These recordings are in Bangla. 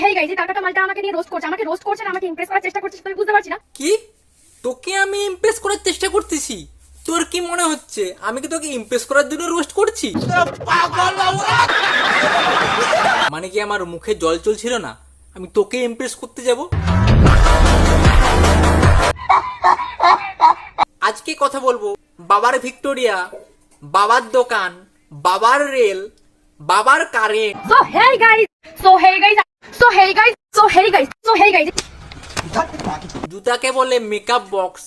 হেই গাইস, এই টাকাটা মালটা আমাকে নিয়ে রোস্ট করছে, আমাকে রোস্ট করছে না, আমাকে ইমপ্রেস করার চেষ্টা করছে, তুমি বুঝতে পারছি না। কি তোকে আমি ইমপ্রেস করার চেষ্টা করতেছি? তোর কি মনে হচ্ছে আমি কি তোকে ইমপ্রেস করার জন্য রোস্ট করছি? মানে কি আমার মুখে জল চলছিল না আমি তোকে ইমপ্রেস করতে যাব? আজকে কথা বলবো বাবার ভিক্টোরিয়া, বাবার দোকান, বাবার রেল, বাবার current. So hey guys, so hey guys, so hey guys, so hey guys, so hey guys. জুতাকে বলে মেকআপ বক্স,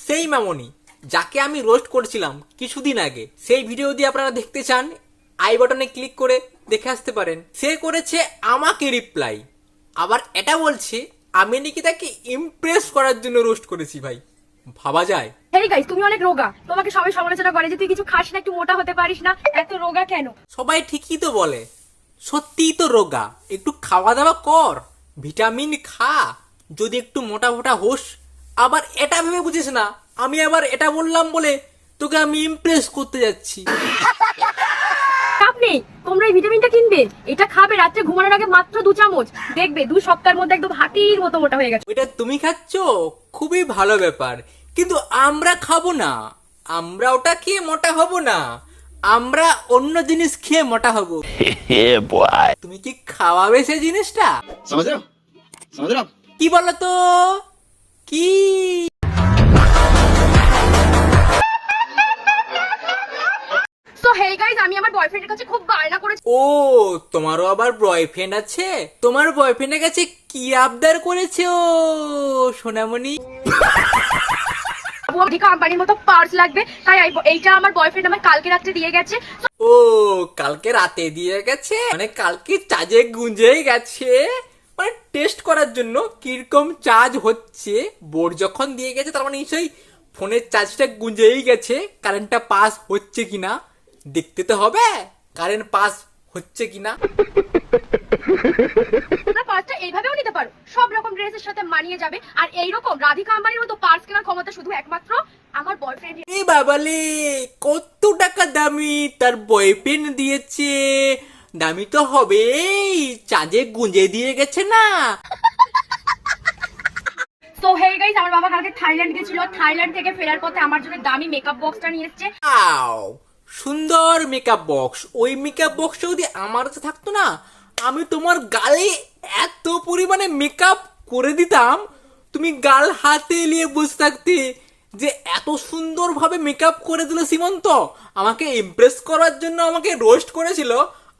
সেই মামনি যাকে আমি রোস্ট করেছিলাম কিছুদিন আগে, সেই ভিডিও দিয়ে আপনারা দেখতে চান আই বাটনে ক্লিক করে দেখে আসতে পারেন। সে করেছে আমাকে রিপ্লাই, আবার এটা বলছে আমি নাকি তাকে ইমপ্রেস করার জন্য রোস্ট করেছি। ভাই ভাবা যায়? হেই গাইস, তুমি অনেক রোগা, তোমাকে সবাই সমালোচনা করে যে তুই কিছু খাস না, একটু মোটা হতে পারিস না, এত রোগা কেন? সবাই ঠিকই তো বলে, সত্যিই তো রোগা। একটু খাওয়া দাওয়া কর, ভিটামিন খা, যদি একটু মোটা মোটা হোস। আবার এটা ভেবে বুঝিস না আমি আবার এটা বললাম বলে তোকে আমি ইমপ্রেস করতে যাচ্ছি। চাপ নেই, তোমরা এই ভিটামিনটা কিনবে, এটা খাবে রাত্রে ঘুমানোর আগে মাত্র 2 চামচ, দেখবে 2 সপ্তাহের মধ্যে একদম হাতির মতো মোটা হয়ে গেছে। ওইটা তুমি খাচ্ছ, খুবই ভালো ব্যাপার, কিন্তু আমরা খাবো না। আমরা ওটা খেয়ে মোটা হব না, আমরা অন্য জিনিস খেয়ে মোটা হব। তুমি কি খাওয়াবে সেই জিনিসটা? समझ रहे हो समझ रहे हो কি বলো তো? কি সো হেই গাইস, আমি আমার বয়ফ্রেন্ডের কাছে খুব বায়না করেছি। ও, তোমারও আবার বয়ফ্রেন্ড আছে? তোমার বয়ফ্রেন্ডের কাছে কি আবদার করেছে ও সোনামণি? রাধিকা আম্বানির মতো পার্স লাগবে, তাই এইটা আমার বয়ফ্রেন্ড আমার কালকে রাত্রে দিয়ে গেছে। ও, কালকে রাতে দিয়ে গেছে, মানে কালকে চার্জে গুঁজেই গেছে, মানে টেস্ট করার জন্য কিরকম চার্জ হচ্ছে। বোর্ড যখন দিয়ে গেছে তার মানে নিশ্চয়ই ফোনের চার্জটা গুঁজেই গেছে, কারেন্টটা পাস হচ্ছে কিনা দেখতে তো হবে, কারেন্ট পাস হচ্ছে কিনা। তোমরা পার্সটা এইভাবেও নিতে পারো, সব রকম ড্রেসের সাথে মানিয়ে যাবে। আর এইরকম রাধিকা আম্বানির মতো পার্স কেনার ক্ষমতা শুধু একমাত্র আমার বয়ফ্রেন্ড। এই বাবালে, কত টাকা দামি তার বয়ফ্রেন্ড দিয়েছে, দামি তো হবেই, চাঁদে গুঁজে দিয়ে গেছে না। সো হেই গাইস, আমার বাবা কালকে থাইল্যান্ড গেছিল, থাইল্যান্ড থেকে ফেরার পথে আমার জন্য দামি মেকআপ বক্সটা নিয়ে এসেছে। আও, সুন্দর মেকআপ বক্স। ওই মেকআপ বক্সটা যদি আমার কাছে থাকতো না, আমি তোমার গালে এত পরিমাণে মেকআপ করে দিতাম, তুমি গাল হাতে নিয়ে বসে থাকতে যে এত সুন্দরভাবে মেকআপ করে দিল সীমন্ত। আমাকে ইমপ্রেস করার জন্য আমাকে রোস্ট করেছিল,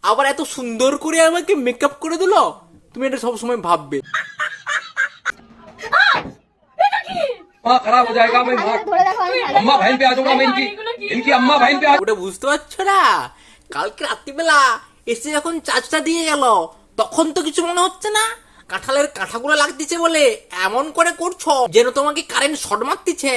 আবার এত সুন্দর করে আমাকে মেকআপ করে দিল। তুমি এটা সবসময় ভাববে। खराब हो जाएगा मैं अम्मा बहन पे आ जाऊंगा मैं इनकी अम्मा बहन पे ওটা বুঝতে পারছো না? কালকে রাত্রিবেলা এসে যখন চার্জটা দিয়ে গেল তখন তো কিছু মনে হচ্ছে না, কাঁঠালের কাঁঠাগুলো লাগতেছে বলে এমন করে করছো যেন তোমাকে কারেন্ট শর্ট মারতেছে।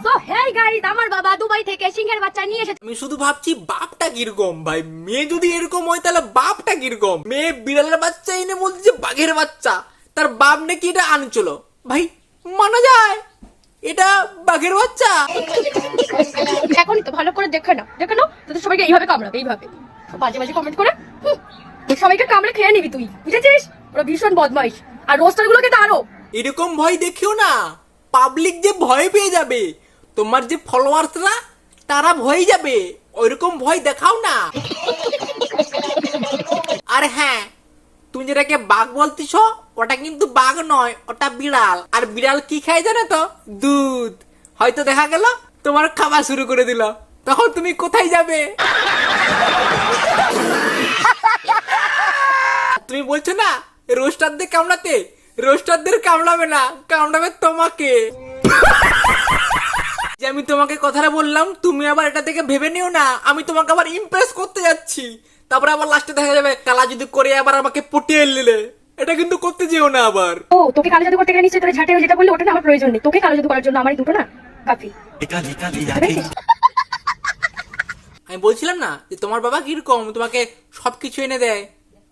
সো হেই গাইস, আমার বাবা দুবাই থেকে সিংহের বাচ্চা নিয়ে এসেছে। আমি শুধু ভাবছি বাপটা কিরকম। ভাই মেয়ে যদি এরকম হয় তাহলে বাপটা কিরকম? মেয়ে বিড়ালের বাচ্চা এনে বলছে বাঘের বাচ্চা, তার বাপ নাকি এটা আনছিল। ভাই মানা যায় এটা বাঘের বাচ্চা? এখনই তো ভালো করে দেখে নাও, দেখে নাও, তোদের সবাইকে এইভাবে কামড়াবে, এইভাবে বাজে বাজে কমেন্ট করে সবাইকে কামড়ে খেয়ে নিবি তুই, বুঝেছিস? ওরা ভীষণ বদমাইশ, আর রোস্টার গুলোকে তো আরো। এরকম ভয় দেখিও না, পাবলিক যে ভয় পেয়ে যাবে, তোমার যে ফলোয়ার্সরা তারা ভয় যাবে, ওইরকম ভয় দেখাও না। আর হ্যাঁ, তুমি যেটাকে বাঘ বলতিছ ওটা কিন্তু বাঘ নয়, ওটা বিড়াল। আর বিড়াল কি খায় জানো তো? দুধ। হয়তো দেখা গেল তোমার খাওয়া শুরু করে দিল, তখন তুমি কোথায় যাবে? তুমি বলছো না রোস্টারদের কামড়াতে, রোস্টারদের কামড়াবে না, কামড়াবে তোমাকে। যে আমি তোমাকে কথাটা বললাম, তুমি আবার এটা থেকে ভেবে নিও না আমি তোমাকে আবার ইমপ্রেস করতে যাচ্ছি, তারপরে আবার লাস্টে দেখা যাবে কালা যদি করে আবার আমাকে পটিয়ে নিলে। এটা কিন্তু করতে যেও না আবার। ও, তোকে কালো জাদু করতে গেলে নিশ্চয়ই তোর ঝাঁটে যেটা বললি ওটা না আমার প্রয়োজন নেই, তোকে কালো জাদু করার জন্য আমার এই দুটো না কাফি। আমি বলছিলাম না যে তোমার বাবা কিরকম, তোমাকে সবকিছু এনে দেয়।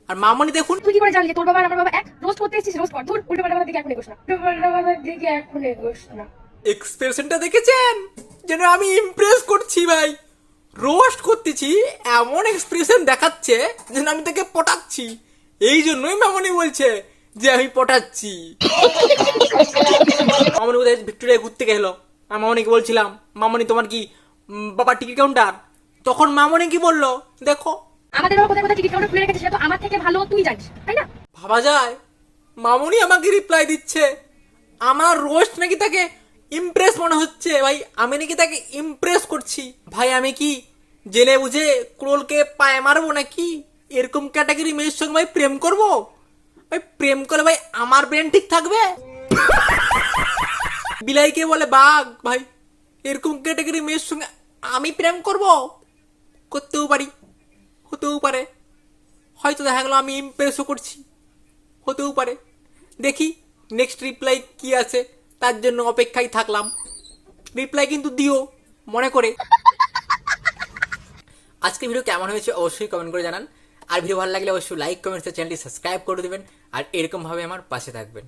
আর মামনি দেখুন। তুই কি করে জানলি তোর বাবা আর আমার বাবা এক? রোস্ট করতে এসেছিস, রোস্ট কর, ধুর, উল্টো পাল্টা দিকে এখন এগোস না, উল্টো পাল্টা দিকে এখন এগোস না। এক্সপ্রেশনটা দেখেছেন? যেন আমি ইমপ্রেস করছি ভাই, রোস্ট করতেছি, এমন এক্সপ্রেশন দেখাচ্ছে যেন আমি তাকে পটাচ্ছি। এই জন্যই মামনি বলছে যে আমি পটাচ্ছি। মামনি কোথায় ভিক্টোরিয়া ঘুরতে গেল, আমি মামনিকে বলছিলাম মামনি তোমার কি বাবার টিকিট কাউন্টার? তখন মামনি কি বললো দেখো। আমাদের বাবা কোথায় কোথায় টিকিট কাউন্টার খুলে রেখেছে সেটা তো আমার থেকে ভালো তুই জানিস, তাই না? ভাবা যায় মামনি আমাকে রিপ্লাই দিচ্ছে, আমার রোস্ট নাকি তাকে ইমপ্রেস মনে হচ্ছে। ভাই আমি নাকি তাকে ইমপ্রেস করছি। ভাই আমি কি জেনে বুঝে ক্রোলকে পায়ে মারবো নাকি? এরকম ক্যাটাগরি মেয়ের সঙ্গে ভাই প্রেম করব? ভাই প্রেম করলে ভাই আমার ব্রেন ঠিক থাকবে? বিলাইকে বলে বাঘ। ভাই এরকম ক্যাটাগরি মেয়ের সঙ্গে আমি প্রেম করব? করতেও পারি, হতেও পারে, হয়তো দেখা গেলো আমি ইমপ্রেসও করছি, হতেও পারে। দেখি নেক্সট রিপ্লাই কি আছে, তার জন্য অপেক্ষায় থাকলাম। রিপ্লাই কিন্তু দিও মনে করে। আজকে ভিডিও কেমন হয়েছে অবশ্যই কমেন্ট করে জানান। আর ভিডিও ভালো লাগলে অবশ্যই লাইক কমেন্ট চ্যানেলটি সাবস্ক্রাইব করে দেবেন। আর এরকম ভাবে আমার পাশে থাকবেন।